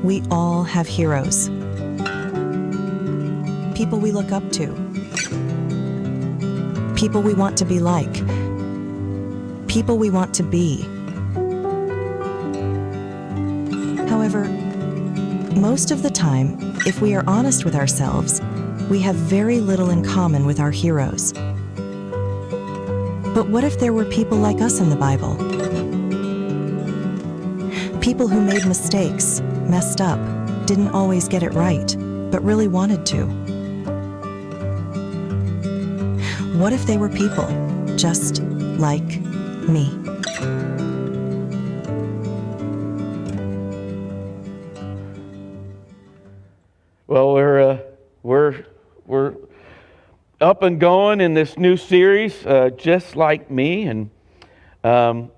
We all have heroes. People we look up to. People we want to be like. People we want to be. However, most of the time, if we are honest with ourselves, we have very little in common with our heroes. But what if there were people like us in the Bible? People who made mistakes, messed up, didn't always get it right, but really wanted to. What if they were people just like me? Well, we're up and going in this new series, just like me, and I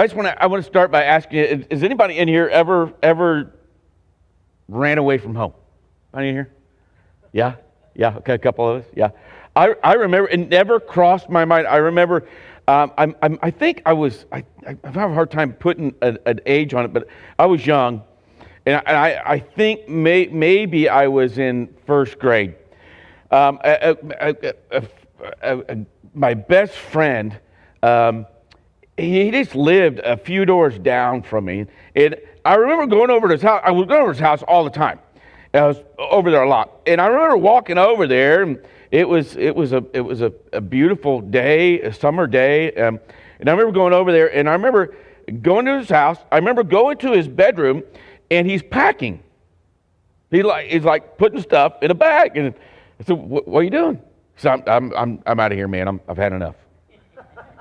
want to start by asking you: is anybody in here ever ran away from home? Anybody in here? Yeah. Okay, a couple of us. Yeah, I remember it never crossed my mind. I remember. I think I have a hard time putting an age on it, but I was young. And I think maybe I was in first grade. My best friend, he just lived a few doors down from me. And I remember going over to his house. I was going over to his house all the time. I was over there a lot. And I remember walking over there. And it was a beautiful day, a summer day. And I remember going over there. And I remember going to his house. I remember going to his bedroom. And he's packing. He's like putting stuff in a bag. And I said, "What are you doing?" He said, "I'm out of here, man. I've had enough."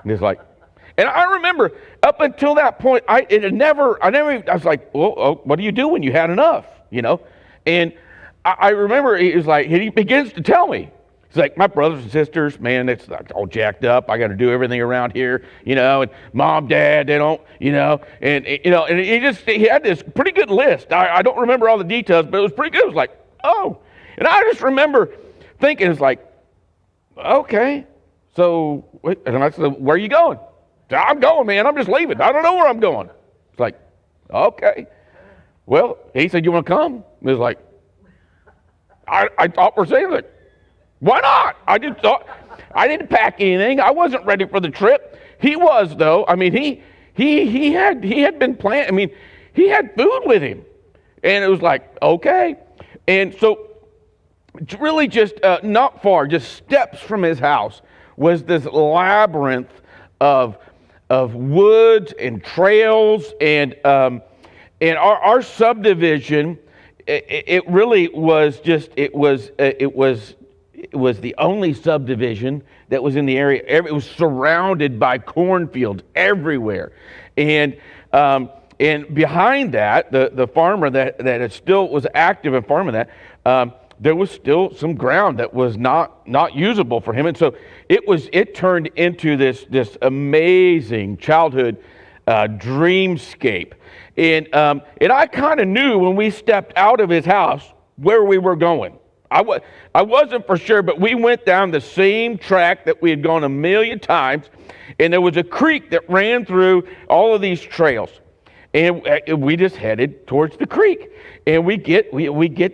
And he's like, and I remember up until that point, I was like, "Well, what do you do when you had enough?" And I remember he begins to tell me. He's like, "My brothers and sisters, man, it's all jacked up. I got to do everything around here, and mom, dad, they don't, and he had this pretty good list. I don't remember all the details, but it was pretty good. It was like, oh, and I just remember thinking, it's like, okay, so, and I said, "Where are you going?" I said, "I'm going, man. I'm just leaving. I don't know where I'm going." It's like, okay. Well, he said, "You want to come?" It was like, I thought we're saying that. Why not? I just thought, I didn't pack anything. I wasn't ready for the trip. He was, though. I mean, he had been planning. I mean, he had food with him. And it was like, okay. And so it's really just not far, just steps from his house was this labyrinth of woods and trails and our subdivision. It really was just, it was the only subdivision that was in the area. It was surrounded by cornfields everywhere. And behind that, the farmer that still was active in farming that, there was still some ground that was not usable for him. And so it turned into this amazing childhood dreamscape. And I kind of knew when we stepped out of his house where we were going. I wasn't for sure, but we went down the same track that we had gone a million times, and there was a creek that ran through all of these trails, and we just headed towards the creek. And we get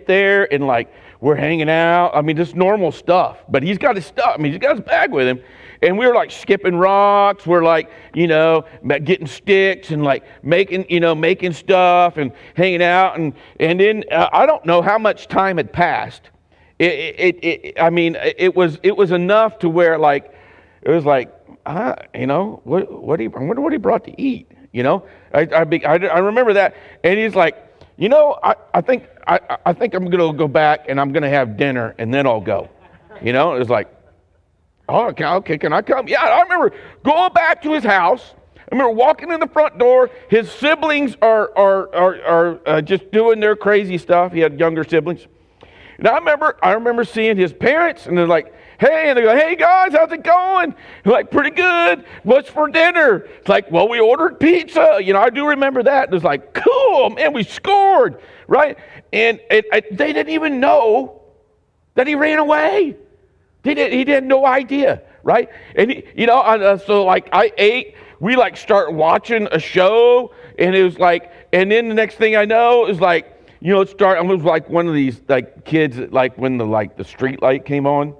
there, and like we're hanging out. I mean, just normal stuff. But he's got his stuff. I mean, he's got his bag with him, and we were like skipping rocks. We're like, getting sticks and like making stuff and hanging out, and then I don't know how much time had passed. It was enough to where like it was like I wonder what he brought to eat. I remember that, and he's like, I think I'm gonna go back and I'm gonna have dinner and then I'll go. It was like, oh, okay, can I come? Yeah, I remember going back to his house. I remember walking in the front door. His siblings are just doing their crazy stuff. He had younger siblings. And I remember seeing his parents, and they're like, "Hey," and they go, "Hey guys, how's it going?" They're like, "Pretty good. What's for dinner?" It's like, "Well, we ordered pizza." I do remember that. It was like, cool, man, we scored, right? And they didn't even know that he ran away. He had no idea, right? And so like I ate we like start watching a show, and it was like, and then the next thing I know is like, I was like one of these like kids that, like when the street light came on.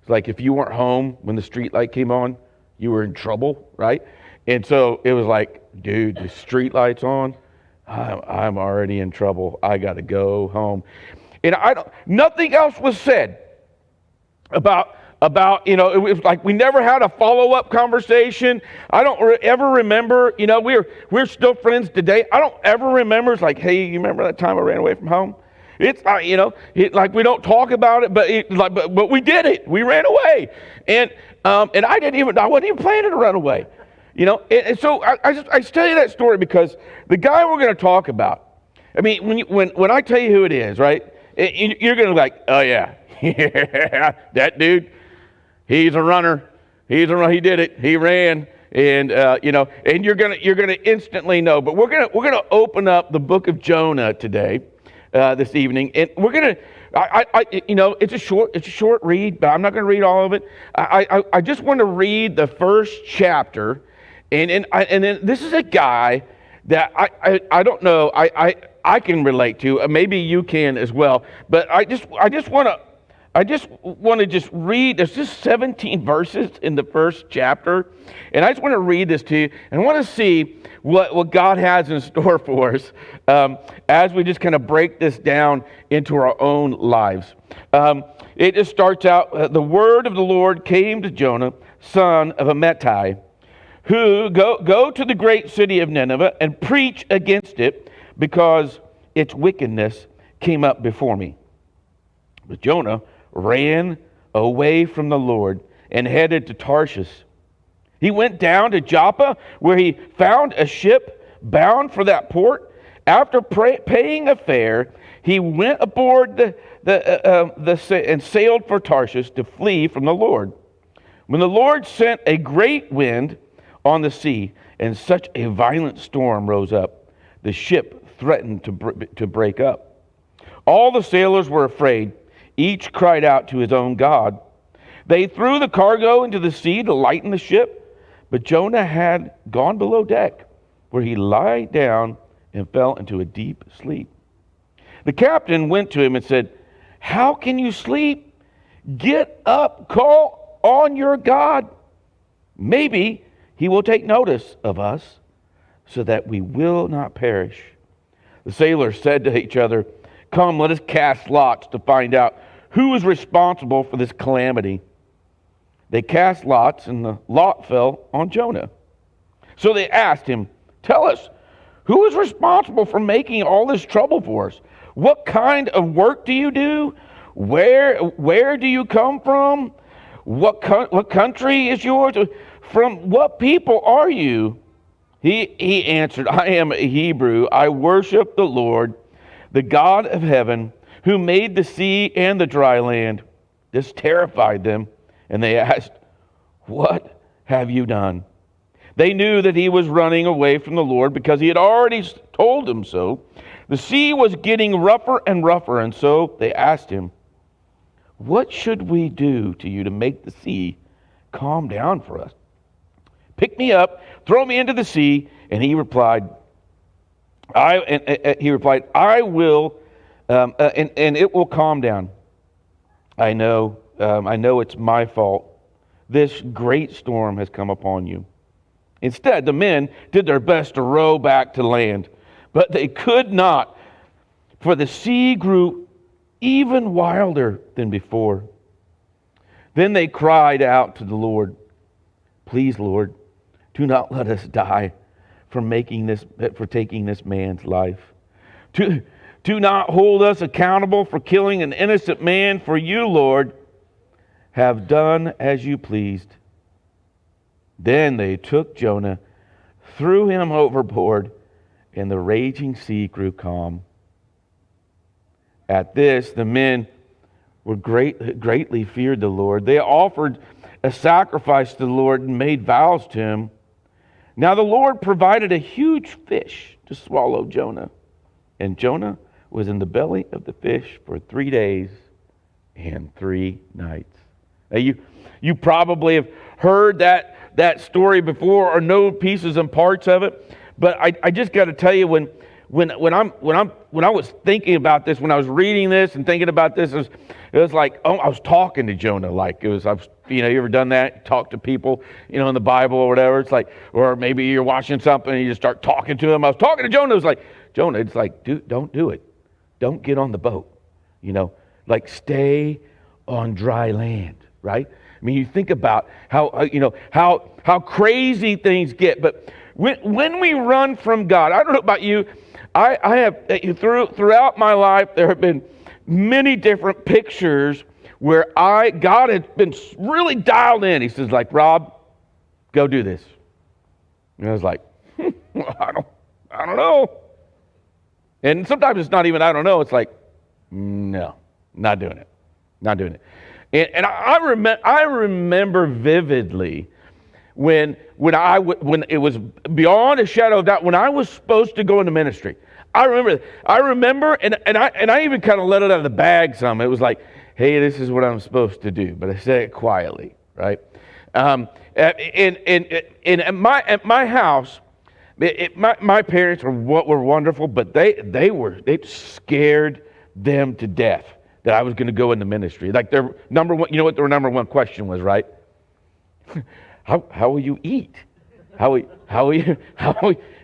It's like if you weren't home when the street light came on, you were in trouble, right? And so it was like, dude, the street light's on. I'm already in trouble. I got to go home. And nothing else was said about it was like we never had a follow-up conversation. I don't ever remember, we're still friends today. I don't ever remember. It's like, hey, you remember that time I ran away from home? It's like we don't talk about it, but we did it. We ran away, and I wasn't even planning to run away, And so I tell you that story because the guy we're going to talk about. I mean, when I tell you who it is, right? You're going to be like, oh yeah, that dude. He's a runner. He did it. He ran, and and you're gonna instantly know. But we're gonna open up the book of Jonah today, this evening, and we're gonna. It's a short read, but I'm not gonna read all of it. I just want to read the first chapter, and then this is a guy that I don't know. I can relate to. Maybe you can as well. But I just want to read. There's just 17 verses in the first chapter, and I just want to read this to you, and I want to see what God has in store for us as we just kind of break this down into our own lives. It just starts out, the word of the Lord came to Jonah, son of Amittai, who go to the great city of Nineveh and preach against it, because its wickedness came up before me. But Jonah ran away from the Lord and headed to Tarshish. He went down to Joppa, where he found a ship bound for that port. After paying a fare, he went aboard and sailed for Tarshish to flee from the Lord. When the Lord sent a great wind on the sea, and such a violent storm rose up, the ship threatened to break up. All the sailors were afraid. Each cried out to his own God. They threw the cargo into the sea to lighten the ship, but Jonah had gone below deck, where he lay down and fell into a deep sleep. The captain went to him and said, "How can you sleep? Get up, call on your God. Maybe he will take notice of us, so that we will not perish." The sailors said to each other, "Come, let us cast lots to find out who is responsible for this calamity." They cast lots, and the lot fell on Jonah. So they asked him, "Tell us, who is responsible for making all this trouble for us? What kind of work do you do? Where do you come from? What country is yours? From what people are you?" He answered, "I am a Hebrew. I worship the Lord, the God of heaven, who made the sea and the dry land." This terrified them, and they asked, "What have you done?" They knew that he was running away from the Lord, because he had already told them so. The sea was getting rougher and rougher, and so they asked him, "What should we do to you to make the sea calm down for us? Pick me up, throw me into the sea." And he replied, "I will, and it will calm down. I know it's my fault. This great storm has come upon you." Instead, the men did their best to row back to land, but they could not, for the sea grew even wilder than before. Then they cried out to the Lord, "Please, Lord, do not let us die for taking this man's life. Do not hold us accountable for killing an innocent man, for you, Lord, have done as you pleased." Then they took Jonah, threw him overboard, and the raging sea grew calm. At this, the men were greatly feared the Lord. They offered a sacrifice to the Lord and made vows to him. Now the Lord provided a huge fish to swallow Jonah, and Jonah was in the belly of the fish for 3 days and 3 nights. Now you probably have heard that that story before or know pieces and parts of it. But I just got to tell you, when I was thinking about this, when I was reading this and thinking about this, it was like, oh, I was talking to Jonah. Like you ever done that? Talk to people, in the Bible or whatever. It's like, or maybe you're watching something and you just start talking to them. I was talking to Jonah. It was like, Jonah, it's like, dude, don't do it. Don't get on the boat. Like stay on dry land, right? I mean, you think about how crazy things get. But when we run from God, I don't know about you, I have throughout my life there have been many different pictures where God has been really dialed in. He says, like, Rob, go do this. And I was like, well, I don't know. And sometimes it's not even I don't know. It's like, no, not doing it. Not doing it. And I remember vividly when it was beyond a shadow of doubt, when I was supposed to go into ministry. I remember, and I even kind of let it out of the bag some. It was like, hey, this is what I'm supposed to do, but I said it quietly, right? At my house, my parents were wonderful, but they scared them to death that I was going to go into ministry. Like their number one, what their number one question was, right? How will you eat? How will you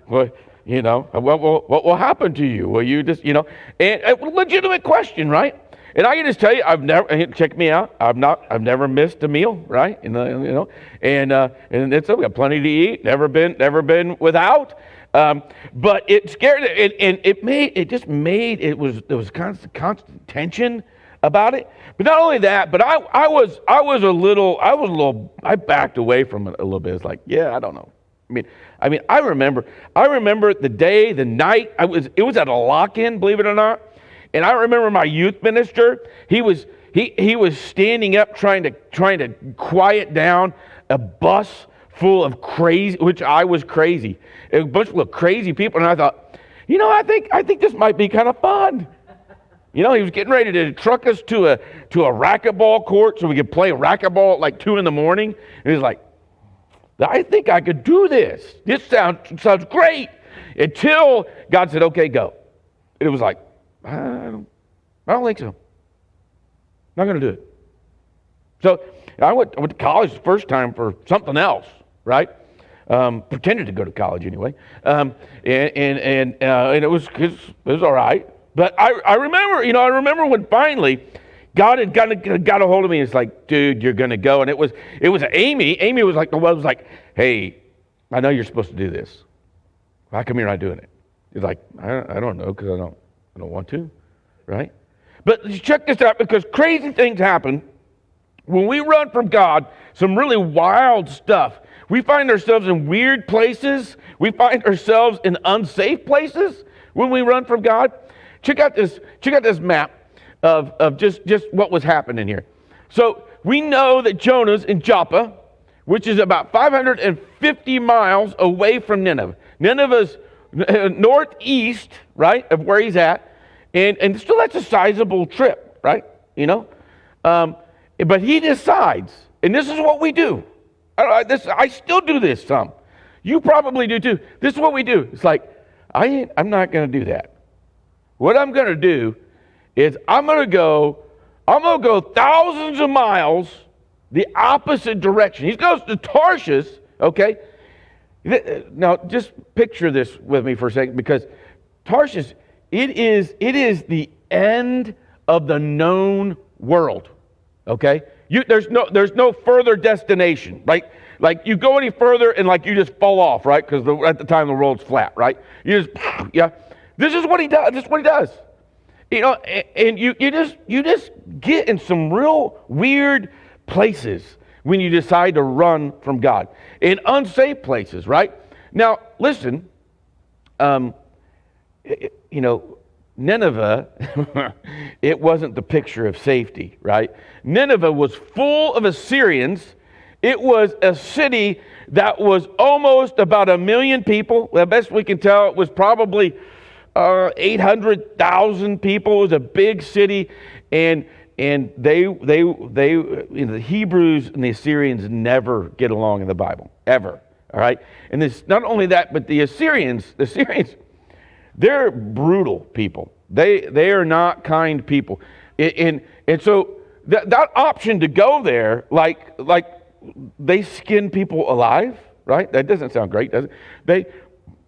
what will happen to you? Will you just, and a legitimate question, right? And I can just tell you, check me out. I've never missed a meal, right? And it's we got plenty to eat. Never been without. But it scared and there was constant tension about it. But not only that, but I backed away from it a little bit. It's like, yeah, I don't know. I mean, I remember the day, the night. It was at a lock-in, believe it or not. And I remember my youth minister. He was standing up trying to quiet down a bus full of crazy, which I was crazy, a bunch of crazy people. And I thought, I think this might be kind of fun. He was getting ready to truck us to a racquetball court so we could play racquetball at like 2 a.m. And he was like, I think I could do this. This sounds great. Until God said, okay, go. It was like, I don't think so. Not going to do it. So I went to college the first time for something else, right? Pretended to go to college anyway. And it was all right. But I remember when finally God had got a hold of me. It's like, dude, you're going to go. And it was Amy. Amy was like the one who was like, hey, I know you're supposed to do this. How come you're not doing it? He's like, I don't know, because I don't want to, right? But check this out, because crazy things happen when we run from God. Some really wild stuff. We find ourselves in weird places. We find ourselves in unsafe places when we run from God. Check out this map of just what was happening here. So we know that Jonah's in Joppa, which is about 550 miles away from Nineveh. Nineveh's northeast, right, of where he's at, and still that's a sizable trip, right? But he decides, and this is what we do. I still do this some. You probably do too. This is what we do. It's like, I'm not going to do that. What I'm going to do is I'm going to go thousands of miles the opposite direction. He goes to Tarshish, okay? Now, just picture this with me for a second, because Tarshish, it is the end of the known world, okay? There's no further destination, right? Like you go any further and like you just fall off, right? Because at the time the world's flat, right? You just, yeah. This is what he does. This is what he does. And you just get in some real weird places when you decide to run from God. In unsafe places, right? Now, listen, Nineveh, it wasn't the picture of safety, right? Nineveh was full of Assyrians. It was a city that was almost about 1 million people. The best we can tell, it was probably 800,000 people. It was a big city, and the Hebrews and the Assyrians never get along in the Bible. ever. All right, and this not only that, but the Assyrians, they're brutal people. They are not kind people, and so that option to go there, like they skin people alive, right? That doesn't sound great, does it?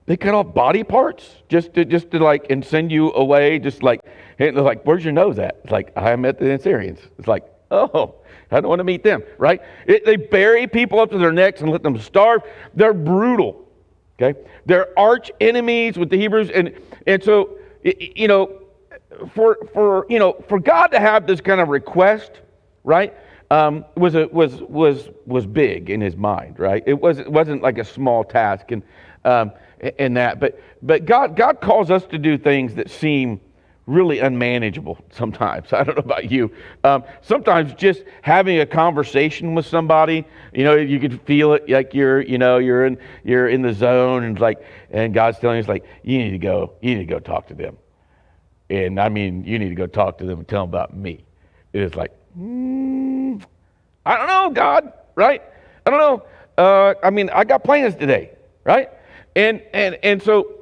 They cut off body parts just to like and send you away, just like, hey, like, where's your nose at? It's like, I met the Assyrians. It's like, oh, I don't want to meet them, right? They bury people up to their necks and let them starve. They're brutal, okay? They're arch enemies with the Hebrews, and so for God to have this kind of request, right, was big in His mind, right? It wasn't like a small task, and that, but God calls us to do things that seem really unmanageable sometimes. I don't know about you. Sometimes just having a conversation with somebody, you can feel it, like you're in the zone, and God's telling you, it's like, you need to go talk to them. And I mean, you need to go talk to them and tell them about me. It's like, I don't know, God, right? I don't know. I mean, I got plans today, right? And so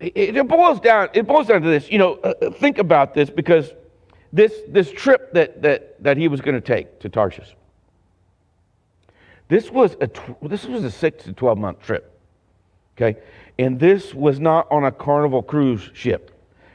it boils down to this. Think about this, because this trip that he was going to take to Tarshish, this was a 6 to 12 month trip, okay? And this was not on a Carnival cruise ship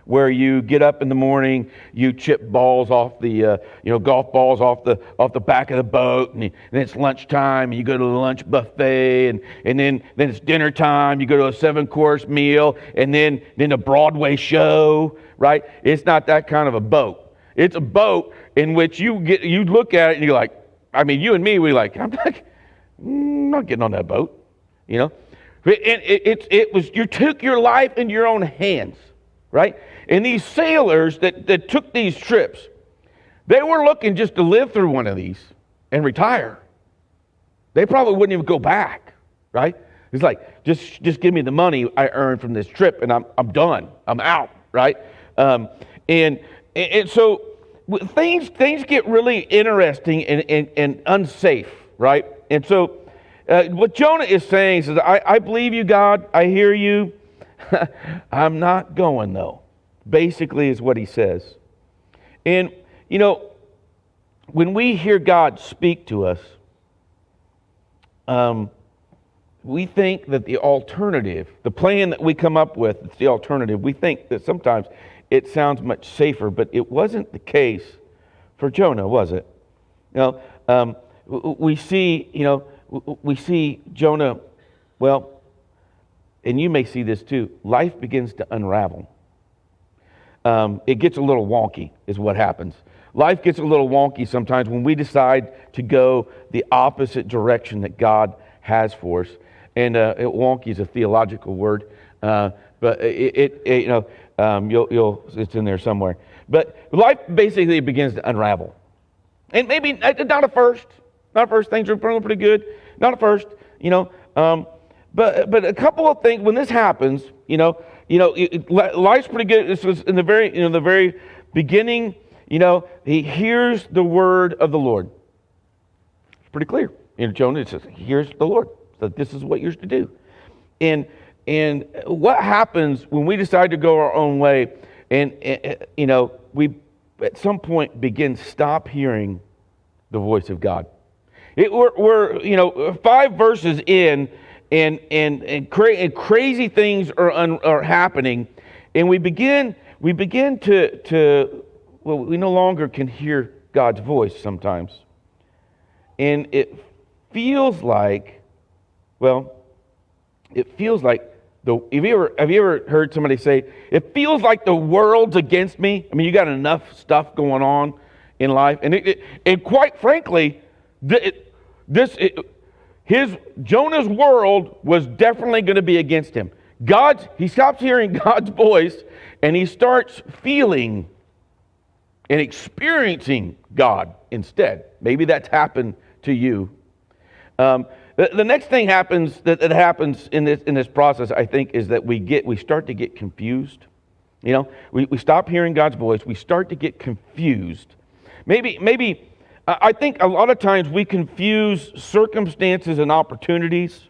where you get up in the morning, you chip balls off the golf balls off the back of the boat, and then it's lunchtime and you go to the lunch buffet, and then it's dinner time, you go to a 7-course meal, and then a Broadway show, right? It's not that kind of a boat. It's a boat in which you look at it and you're like, I mean, you and me, we're like, I'm not getting on that boat, And it was, you took your life in your own hands, right? And these sailors that took these trips, they were looking just to live through one of these and retire. They probably wouldn't even go back, right? It's like, just give me the money I earned from this trip, and I'm done. I'm out, right? And so things get really interesting and unsafe, right? And so what Jonah is saying is, I believe you, God. I hear you. I'm not going, though. Basically is what he says. And, when we hear God speak to us, we think that the alternative, the plan that we come up with, it's the alternative. We think that sometimes it sounds much safer, but it wasn't the case for Jonah, was it? We see Jonah, well, and you may see this too, life begins to unravel. It gets a little wonky is what happens. Life gets a little wonky sometimes when we decide to go the opposite direction that God has for us. And wonky is a theological word, but it's in there somewhere. But life basically begins to unravel. And maybe not at first. Not at first. Things are pretty good. Not at first, But a couple of things when this happens, life's pretty good. This was in the very beginning. He hears the word of the Lord. It's pretty clear. Jonah says, "Here's the Lord. So this is what you're to do." And what happens when we decide to go our own way, and we at some point begin stop hearing the voice of God. We're 5 verses in. And crazy things are happening, and we begin to we no longer can hear God's voice sometimes, and it feels like have you ever heard somebody say, it feels like the world's against me? I mean, you got enough stuff going on in life, and quite frankly, Jonah's world was definitely going to be against him. He stops hearing God's voice, and he starts feeling and experiencing God instead. Maybe that's happened to you. The next thing happens that happens in this process, I think, is that we start to get confused. We stop hearing God's voice. We start to get confused. Maybe I think a lot of times we confuse circumstances and opportunities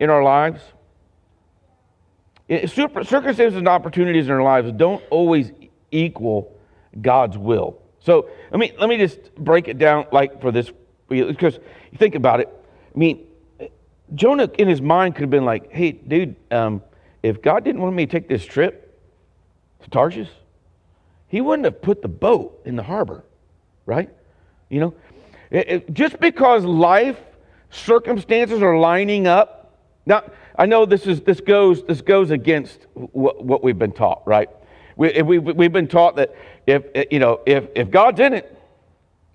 in our lives. Circumstances and opportunities in our lives don't always equal God's will. So let me just break it down like for this, because you think about it. I mean, Jonah in his mind could have been like, hey, dude, if God didn't want me to take this trip to Tarshish, he wouldn't have put the boat in the harbor, right? You know, just because life circumstances are lining up. Now, I know this goes against what we've been taught, right? We've been taught that if God's in it,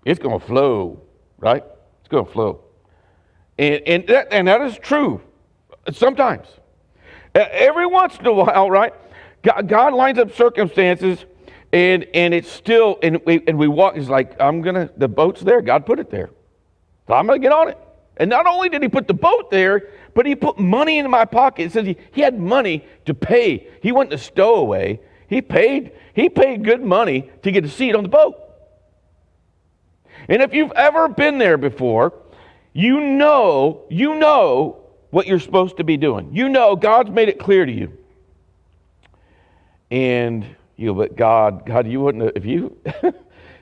it's going to flow, right? It's going to flow, and that is true sometimes. Every once in a while, right? God lines up circumstances, and it's still, and we walk. It's like the boat's there. God put it there, so I'm gonna get on it. And not only did he put the boat there, but he put money in my pocket. It says he had money to pay. He wasn't a stowaway. He paid good money to get a seat on the boat. And if you've ever been there before, you know what you're supposed to be doing. You know God's made it clear to you. And but God, you wouldn't have, if you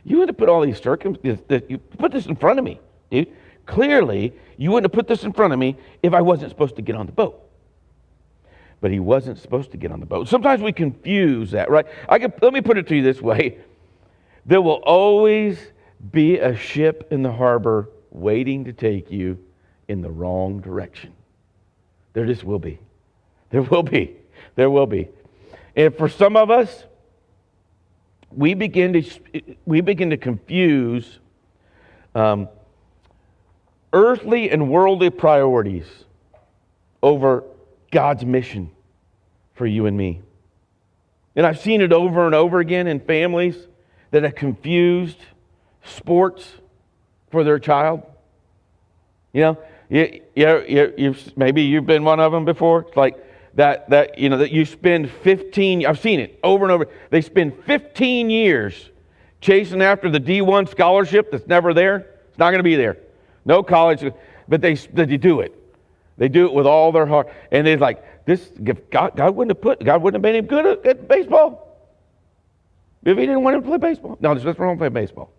you would have put all these circumstances, you put this in front of me, dude. Clearly, you wouldn't have put this in front of me if I wasn't supposed to get on the boat. But he wasn't supposed to get on the boat. Sometimes we confuse that, right? Let me put it to you this way. There will always be a ship in the harbor waiting to take you in the wrong direction. There just will be. There will be. There will be. And for some of us, we begin to confuse earthly and worldly priorities over God's mission for you and me. And I've seen it over and over again in families that have confused sports for their child. You know, maybe you've been one of them before. It's like that you spend 15, I've seen it over and over. They spend 15 years chasing after the D1 scholarship that's never there. It's not going to be there. No college, but they do it. They do it with all their heart. And they're like, God wouldn't have made him good at baseball if he didn't want him to play baseball. No, there's nothing wrong with playing baseball.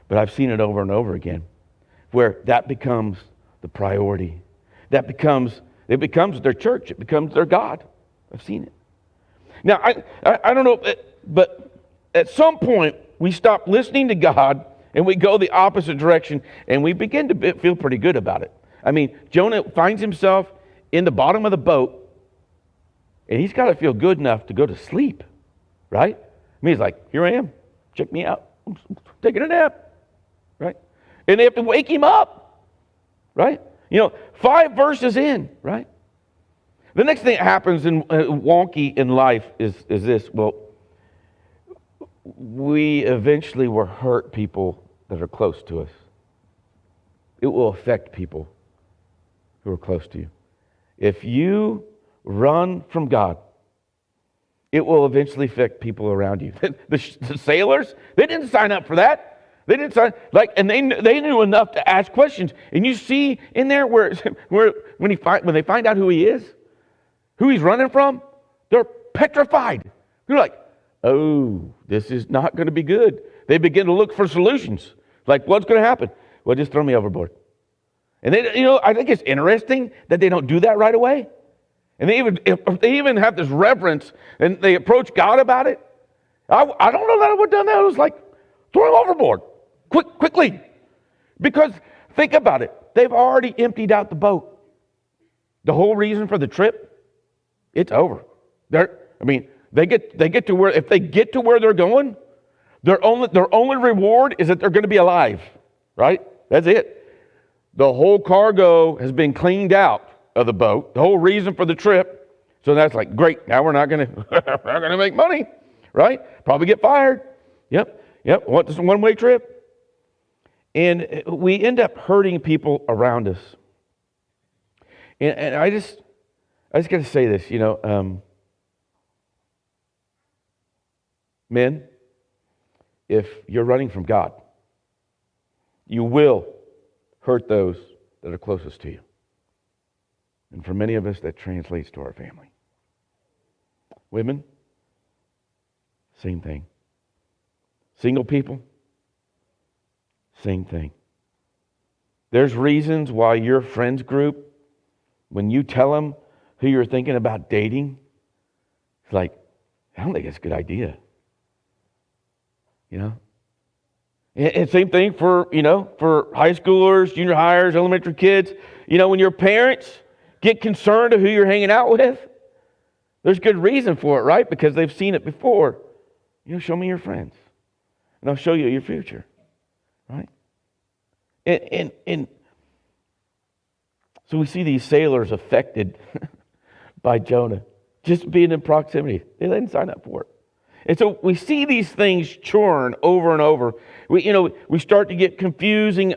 But I've seen it over and over again, where that becomes the priority. It becomes their church. It becomes their God. I've seen it. Now, I don't know, but at some point, we stop listening to God and we go the opposite direction, and we begin to feel pretty good about it. I mean, Jonah finds himself in the bottom of the boat, and he's got to feel good enough to go to sleep, right? I mean, he's like, here I am. Check me out. I'm taking a nap, right? And they have to wake him up, right? 5 verses in, right? The next thing that happens in wonky in life is this. Well, we eventually will hurt people that are close to us. It will affect people who are close to you. If you run from God, it will eventually affect people around you. The sailors, they didn't sign up for that. They didn't sign and they knew enough to ask questions. And you see in there where when they find out who he is, who he's running from, they're petrified. They're like, oh, this is not going to be good. They begin to look for solutions. Like, what's going to happen? Well, just throw me overboard. And I think it's interesting that they don't do that right away. And they even have this reverence, and they approach God about it. I don't know that I would have done that. It was like, throw him overboard, quickly. Because think about it. They've already emptied out the boat. The whole reason for the trip, it's over. They get to where, if they get to where they're going, their only reward is that they're going to be alive, right? That's it. The whole cargo has been cleaned out of the boat. The whole reason for the trip. So that's like, great. Now we're not going to make money, right? Probably get fired. Yep. What? This is a one-way trip, and we end up hurting people around us. And I just got to say this, men, if you're running from God, You will hurt those that are closest to you. And for many of us, that translates to our family. Women, same thing. Single people, same thing. There's reasons why your friends group, when you tell them who you're thinking about dating, it's like, I don't think it's a good idea. You know? And same thing for, for high schoolers, junior hires, elementary kids. When your parents get concerned of who you're hanging out with, there's good reason for it, right? Because they've seen it before. Show me your friends, and I'll show you your future, right? And so we see these sailors affected by Jonah, just being in proximity. They didn't sign up for it. And so we see these things churn over and over. We start to get confusing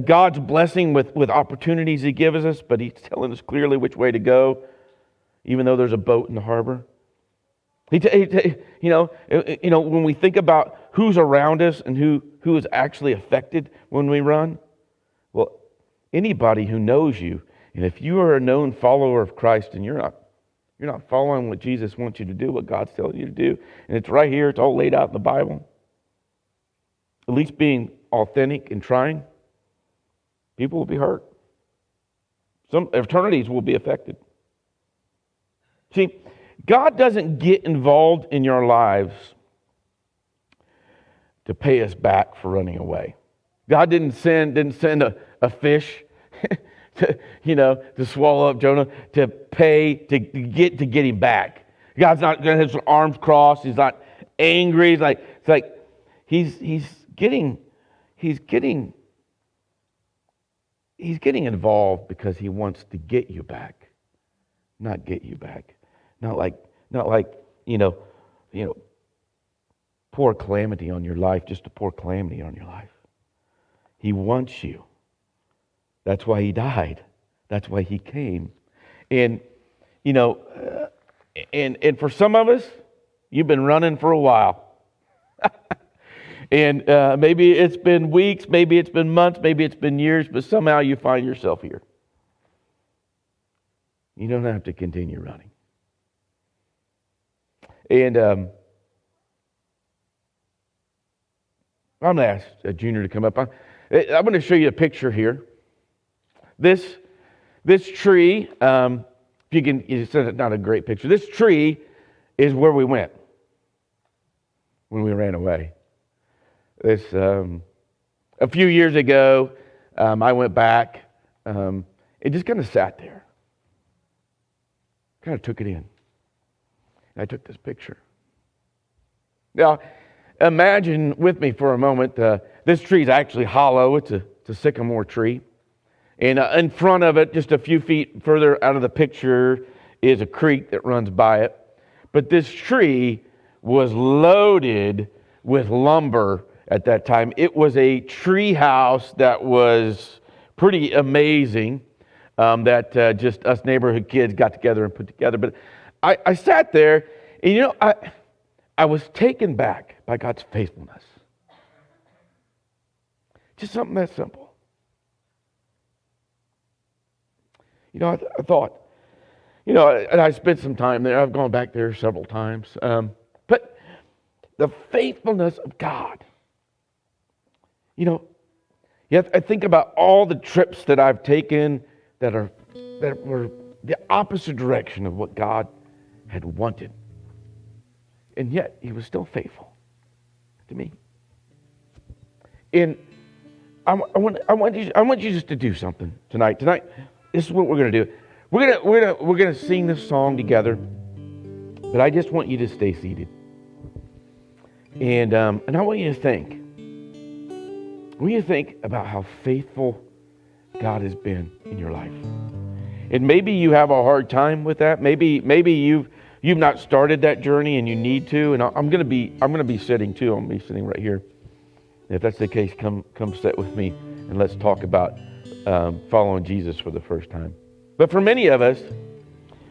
God's blessing with opportunities He gives us, but He's telling us clearly which way to go, even though there's a boat in the harbor. When we think about who's around us and who is actually affected when we run, well, anybody who knows you, and if you are a known follower of Christ and you're not following what Jesus wants you to do, what God's telling you to do, and it's right here, it's all laid out in the Bible, at least being authentic and trying, people will be hurt. Some eternities will be affected. See, God doesn't get involved in your lives to pay us back for running away. God didn't send a fish to swallow up Jonah to get him back. God's not going to have his arms crossed. He's not angry. He's getting involved because He wants to get you back, not get you back. Not like pour calamity on your life just to pour calamity on your life. He wants you. That's why He died. That's why He came. And and for some of us, you've been running for a while. And maybe it's been weeks, maybe it's been months, maybe it's been years, but somehow you find yourself here. You don't have to continue running. And I'm going to ask Junior to come up. I'm going to show you a picture here. This tree, if you can, it's not a great picture. This tree is where we went when we ran away. This a few years ago, I went back. It just kind of sat there. Kind of took it in. I took this picture. Now, imagine with me for a moment, this tree is actually hollow. It's a sycamore tree. And in front of it, just a few feet further out of the picture, is a creek that runs by it. But this tree was loaded with lumber at that time. It was a tree house that was pretty amazing, that just us neighborhood kids got together and put together. But I sat there, and I was taken back by God's faithfulness. Just something that simple. I thought, and I spent some time there. I've gone back there several times. But the faithfulness of God. I think about all the trips that I've taken that were the opposite direction of what God had wanted. And yet, He was still faithful to me. And I want you just to do something tonight. Tonight, this is what we're going to do. We're going to sing this song together. But I just want you to stay seated. And I want you to think. I want you to think about how faithful God has been in your life. And maybe you have a hard time with that. Maybe you've not started that journey and you need to. And I'm going to be sitting too. I'm going to be sitting right here. If that's the case, come sit with me and let's talk about following Jesus for the first time. But for many of us,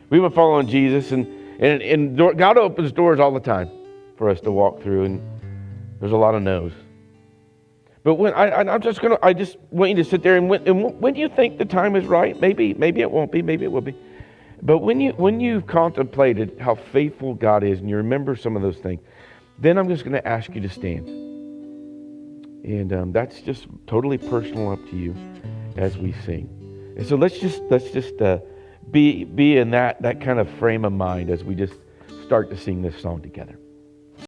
we've been following Jesus, and God opens doors all the time for us to walk through, and there's a lot of no's. But I just want you to sit there, and when you think the time is right, maybe it won't be, maybe it will be. But when you've contemplated how faithful God is, and you remember some of those things, then I'm just going to ask you to stand. And that's just totally personal, up to you as we sing. And so let's just be in that kind of frame of mind as we just start to sing this song together.